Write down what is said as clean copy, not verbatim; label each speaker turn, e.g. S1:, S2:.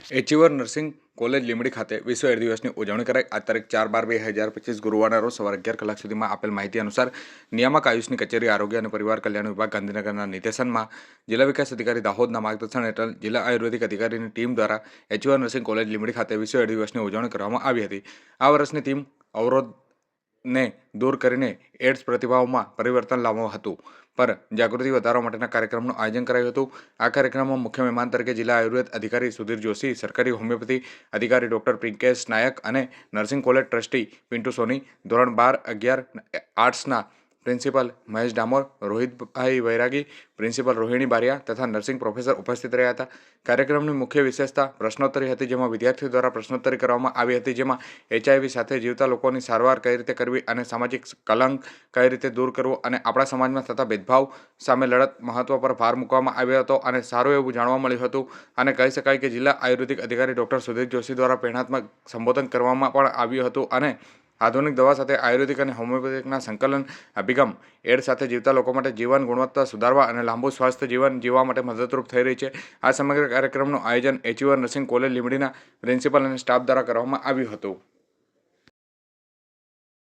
S1: Achiever nursing college Limbdi ખાતે વિશ્વ AIDS દિવસની ઉજવણી કરાઈ। આ તારીખ 4/12/2025 ગુરુવારના રોજ સવારે 11 કલાક સુધીમાં આપેલ માહિતી અનુસાર નિયામક આયુષની કચેરી આરોગ્ય અને પરિવાર કલ્યાણ વિભાગ ગાંધીનગરના નિર્દેશનમાં જિલ્લા વિકાસ અધિકારી દાહોદના માર્ગદર્શન હેઠળ જિલ્લા આયુર્વેદિક અધિકારીની ટીમ દ્વારા એચીવર નર્સિંગ કોલેજ લીંબડી ખાતે વિશ્વ એઇડ્સ દિવસની ઉજવણી કરવામાં આવી હતી। આ વર્ષની થીમ અવરોધને દૂર કરીને એઇડ્સ પ્રતિભાવમાં પરિવર્તન લાવવું હતું પર જાગૃતિ વધારવા માટેના કાર્યક્રમનું આયોજન કરાયું હતું। આ કાર્યક્રમમાં મુખ્ય મહેમાન તરીકે જિલ્લા આયુર્વેદ અધિકારી સુધીર જોશી, સરકારી હોમિયોપેથી અધિકારી ડોક્ટર પ્રિંકેશ નાયક અને નર્સિંગ કોલેજ ટ્રસ્ટી પિન્ટુ સોની, ધોરણ 12-11 આર્ટ્સના પ્રિન્સિપલ મહેશ ડામોર, રોહિતભાઈ વૈરાગી, પ્રિન્સિપલ રોહિણી બારિયા તથા નર્સિંગ પ્રોફેસર ઉપસ્થિત રહ્યા હતા। કાર્યક્રમની મુખ્ય વિશેષતા પ્રશ્નોત્તરી હતી, જેમાં વિદ્યાર્થીઓ દ્વારા પ્રશ્નોત્તરી કરવામાં આવી હતી, જેમાં HIV સાથે જીવતા લોકોની સારવાર કઈ રીતે કરવી અને સામાજિક કલંક કઈ રીતે દૂર કરવો અને આપણા સમાજમાં થતા ભેદભાવ સામે લડત મહત્વ પર ભાર મૂકવામાં આવ્યો હતો અને સારું એવું જાણવા મળ્યું હતું। અને કહી શકાય કે જિલ્લા આયુર્વેદિક અધિકારી ડોક્ટર સુધીર જોશી દ્વારા પ્રેરણાત્મક સંબોધન કરવામાં પણ આવ્યું હતું અને આધુનિક દવા સાથે આયુર્વેદિક અને હોમિયોપેથિકના સંકલન અભિગમ એઇડ્સ સાથે જીવતા લોકો માટે જીવન ગુણવત્તા સુધારવા અને લાંબુ સ્વાસ્થ્ય જીવન જીવવા માટે મદદરૂપ થઈ રહી છે। આ સમગ્ર કાર્યક્રમનું આયોજન એચીવર નર્સિંગ કોલેજ લીંબડીના પ્રિન્સિપલ અને સ્ટાફ દ્વારા કરવામાં આવ્યું હતું।